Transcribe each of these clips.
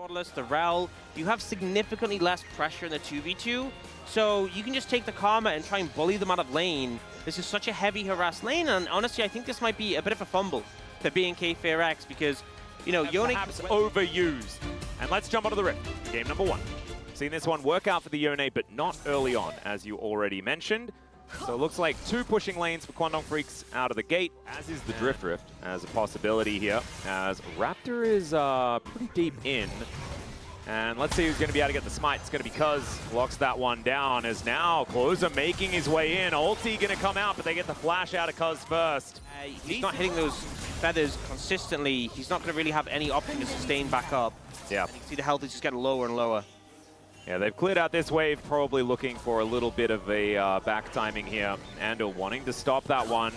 Nautilus, the Rel, you have significantly less pressure in the 2v2, so you can just take the Karma and try and bully them out of lane. This is such a heavy harassed lane, and honestly, I think this might be a bit of a fumble for BNK FairX because, you know, Yone... Perhaps overused. And let's jump onto the Rift. Game number 1. Seen this one work out for the Yone, but not early on, as you already mentioned. So it looks like 2 pushing lanes for Kwangdong Freaks out of the gate, as is the Drift Rift as a possibility here, as Raptor is pretty deep in. And let's see who's going to be able to get the smite. It's going to be Cuz, locks that one down, as now Closer making his way in. Ulti going to come out, but they get the flash out of Cuz first. He's not hitting those feathers consistently. He's not going to really have any option to sustain back up. Yeah. And you can see the health is just getting lower and lower. Yeah, they've cleared out this wave, probably looking for a little bit of a back timing here. Andal wanting to stop that one.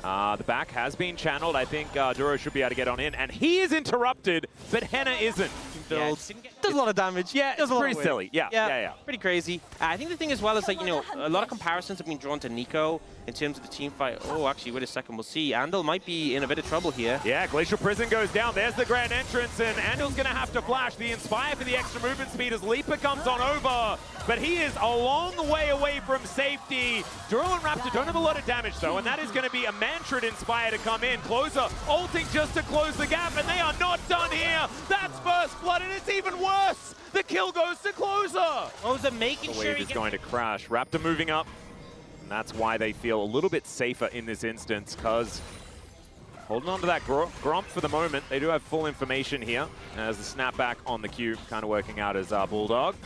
The back has been channeled. I think Duro should be able to get on in, and he is interrupted, but Henna isn't. Yeah, does a lot of damage. Yeah, it's pretty silly. Yeah. Pretty crazy. I think the thing as well is, like, you know, a lot of comparisons have been drawn to Nico in terms of the team fight. Oh, actually, wait a second, we'll see. Andal might be in a bit of trouble here. Yeah, Glacial Prison goes down. There's the grand entrance, and Andal's going to have to flash the Inspire for the extra movement speed as Leaper comes on over. But he is a long way away from safety. Duro and Raptor don't have a lot of damage, though, and that is going to be a Mantrid Inspire to come in. Closer ulting just to close the gap, and they are not done here. That's first blood, and it's even worse. The kill goes to Closer. Closer making sure he is going to crash. Raptor moving up. And that's why they feel a little bit safer in this instance, because holding on to that Grump for the moment. They do have full information here as the snapback on the Q kind of working out as Bulldog.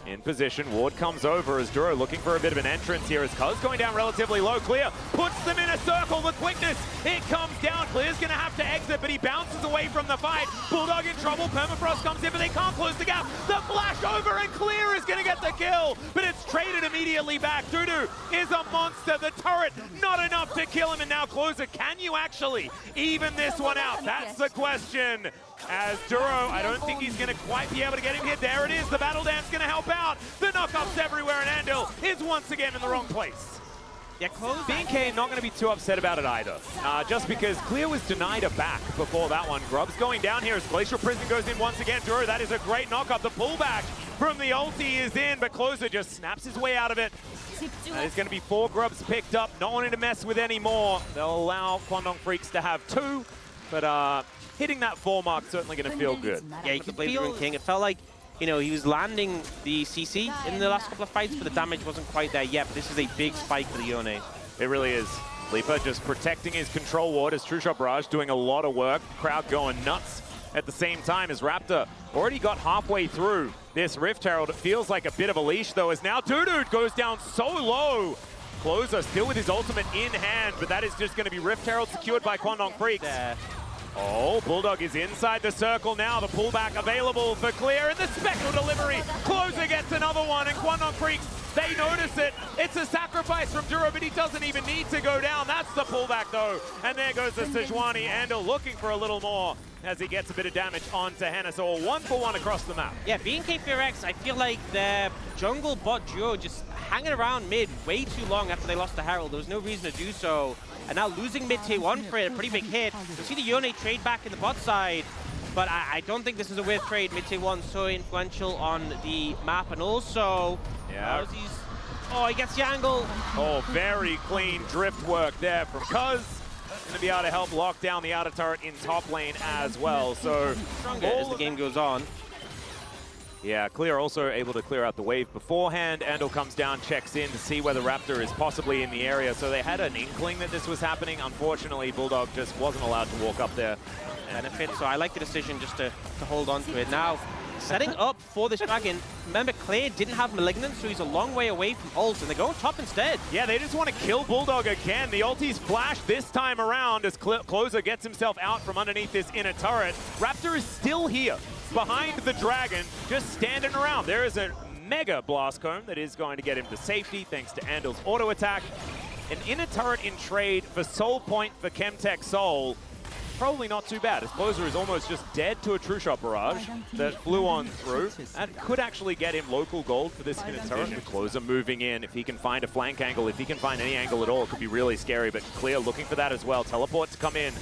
In position, Ward comes over as Duro looking for a bit of an entrance here as Cuz going down relatively low. Clear puts them in a circle, the quickness, it comes down. Clear's gonna have to exit, but he bounces away from the fight. Bulldog in trouble, Permafrost comes in, but they can't close the gap. The flash over and Clear is gonna get the kill, but it's traded immediately back. Dudu is a monster, the turret, not enough to kill him, and now Closer, can you actually even this one out? That's the question. As Duro, I don't think he's going to quite be able to get him hit. There it is, the Battle Dance going to help out. The knockups everywhere, and Andal is once again in the wrong place. Yeah, Close. BNK not going to be too upset about it either. Just because Clear was denied a back before that one. Grubs going down here as Glacial Prison goes in once again. Duro, that is a great knockup. The pullback from the ulti is in, but Closer just snaps his way out of it. There's going to be 4 Grubs picked up, not wanting to mess with any more. They'll allow Kwangdong Freaks to have 2, but hitting that 4 mark certainly going to feel good. Yeah, you can feel King. It felt like, you know, he was landing the CC in the last couple of fights, but the damage wasn't quite there yet. But this is a big spike for the Yone. It really is. Leaper just protecting his control ward as True Shot Barrage doing a lot of work. Crowd going nuts at the same time as Raptor already got halfway through this Rift Herald. It feels like a bit of a leash though, as now Dudu goes down so low. Closer still with his ultimate in hand, but that is just going to be Rift Herald secured by Kwangdong Freaks. Oh, Bulldog is inside the circle now. The pullback available for Clear, and the special delivery. Closer gets another one, and Kwangdong Freaks, they notice it. It's a sacrifice from Duro, but he doesn't even need to go down. That's the pullback, though. And there goes the Sejuani. Andal looking for a little more as he gets a bit of damage onto Henna. So a 1-for-1 across the map. Yeah, BNK FairX, I feel like their jungle bot duo just hanging around mid way too long after they lost the Herald. There was no reason to do so. And now losing mid tier 1 for a pretty big hit. You see the Yone trade back in the bot side, but I don't think this is a weird trade. Mid tier 1 so influential on the map, and also, oh, he gets the angle. Oh, very clean drift work there from Cuz. Going to be able to help lock down the outer turret in top lane as well. So stronger as the game goes on. Yeah, Clear also able to clear out the wave beforehand. Andal comes down, checks in to see whether Raptor is possibly in the area. So they had an inkling that this was happening. Unfortunately, Bulldog just wasn't allowed to walk up there. Benefit, so I like the decision just to hold on to it. Now, setting up for this dragon, remember Clear didn't have Malignant, so he's a long way away from ult, and they're going top instead. Yeah, they just want to kill Bulldog again. The ulti's flash this time around as Closer gets himself out from underneath this inner turret. Raptor is still here, behind the dragon, just standing around. There is a mega blast cone that is going to get him to safety thanks to Andal's auto attack. An inner turret in trade for Soul Point for Chemtech Soul. Probably not too bad, as Closer is almost just dead to a True Shot Barrage that flew on through. That could actually get him local gold for this inner turret. Closer moving in, if he can find a flank angle, if he can find any angle at all, it could be really scary, but Clear looking for that as well. Teleport to come in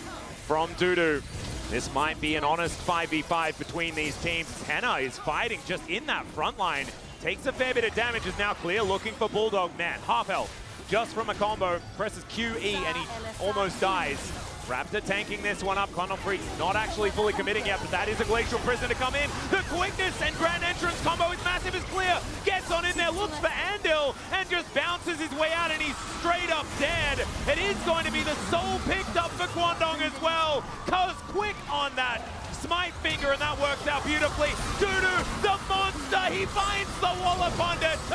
from Dudu. This might be an honest 5v5 between these teams. Henna is fighting just in that front line. Takes a fair bit of damage, is now clear, looking for Bulldog. Man, half health just from a combo. Presses QE and he almost dies. Raptor tanking this one up. Quantum Freak not actually fully committing yet, but that is a Glacial Prison to come in. The quickness and Grand Entrance combo is massive, is clear. Gets on in there, looks for Andil, and just bounces his way out, and he's straight up dead. It is going to be the soul picked up for Kwandong as well. Cuz quick on that Smite Finger, and that works out beautifully. Dudu, the monster, he finds the Wallop under 2,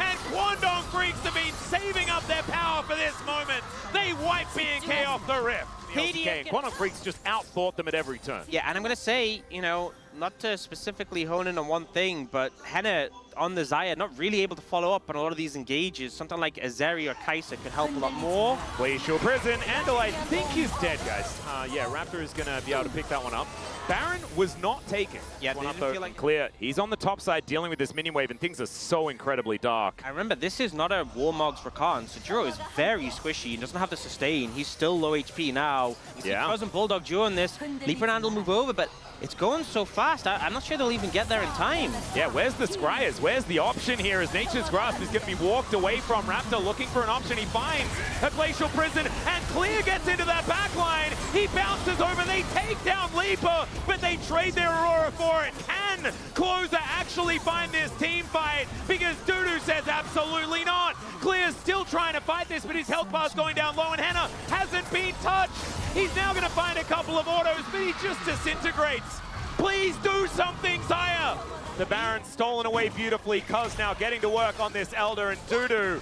and Kwandong Freaks have been saving up their power for this moment. They wipe B&K off the rift. LCK and Quantum Freaks just outthought them at every turn. Yeah, and I'm going to say, you know, not to specifically hone in on one thing, but Henna on the Xayah not really able to follow up on a lot of these engages. Something like Azeri or Kai'Sa could help a lot more. Glacial Prison, Andal, I think he's dead, guys. Yeah, Raptor is going to be able to pick that one up. Baron was not taken. Yeah, one they up didn't feel like clear. He's on the top side dealing with this minion wave, and things are so incredibly dark. I remember, this is not a Warmogs for Khan. So Juro is very squishy. He doesn't have the sustain. He's still low HP now. You see Cousin Bulldog Duo in this. Leaper and Andal move over, but it's going so fast. I'm not sure they'll even get there in time. Yeah, where's the Scryers? Where's the option here as Nature's Grasp is going to be walked away from? Raptor looking for an option. He finds a Glacial Prison, and Clear gets into that back line. He bounces over. They take down Leaper, but they trade their Aurora for it. Can Closer actually find this team fight? Because Dudu says absolutely not. Clear's still trying to fight this, but his health bar's going down low, and Henna hasn't been touched. He's now going to find a couple of autos, but he just disintegrates. Please do something, Xayah! The Baron's stolen away beautifully. Cuz now getting to work on this Elder, and Dudu.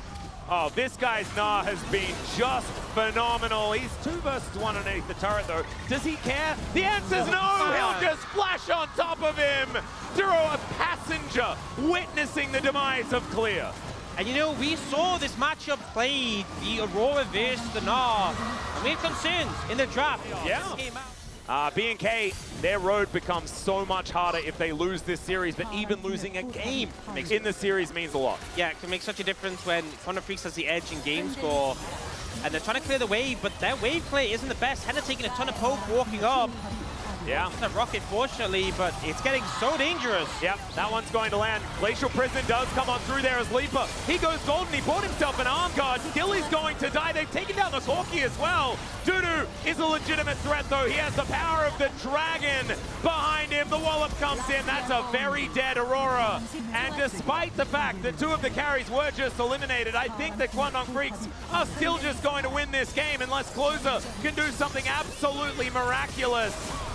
Oh, this guy's Gnar has been just phenomenal. He's 2 versus 1 underneath the turret, though. Does he care? The answer's no! He'll just flash on top of him! Duro, a passenger, witnessing the demise of Clear. And you know, we saw this matchup played, the Aurora versus the Gnar, and we had concerns in the draft. Yeah. B&K, their road becomes so much harder if they lose this series, but even losing a game in the series means a lot. Yeah, it can make such a difference when Quantum Freaks has the edge in game score, and they're trying to clear the wave, but their wave play isn't the best. Henna taking a ton of poke, walking up. Yeah. It's a rocket, fortunately, but it's getting so dangerous. Yep, that one's going to land. Glacial Prison does come on through there as Leaper. He goes golden. He bought himself an arm guard. Still he's going to die. They've taken down the Corki as well. Dudu is a legitimate threat, though. He has the power of the dragon behind him. The Wallop comes in. That's a very dead Aurora. And despite the fact that 2 of the carries were just eliminated, I think the Kwandong Freaks are still just going to win this game unless Closer can do something absolutely miraculous.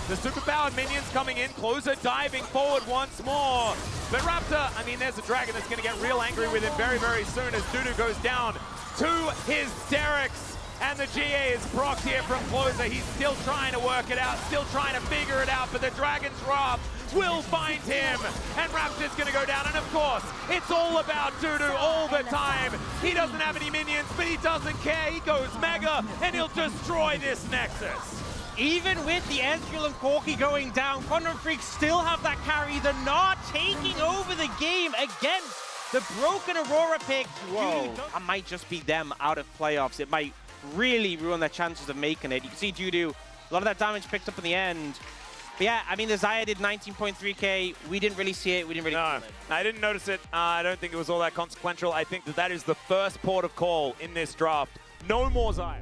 The superpowered minions coming in, Closer diving forward once more. But Raptor, I mean, there's a dragon that's going to get real angry with him very, very soon as Dudu goes down to hysterics. And the GA is procced here from Closer. He's still trying to work it out, still trying to figure it out, but the Dragon's Wrath will find him. And Raptor's going to go down, and of course, it's all about Dudu all the time. He doesn't have any minions, but he doesn't care. He goes Mega, and he'll destroy this Nexus. Even with the Ezreal and Corki going down, Quantum Freaks still have that carry. They're not taking over the game against the broken Aurora pick. Whoa, that might just be them out of playoffs. It might really ruin their chances of making it. You can see Dudu, a lot of that damage picked up in the end. But yeah, I mean, the Xayah did 19.3k. We didn't really see it. We didn't really feel it. I didn't notice it. I don't think it was all that consequential. I think that is the first port of call in this draft. No more Xayah.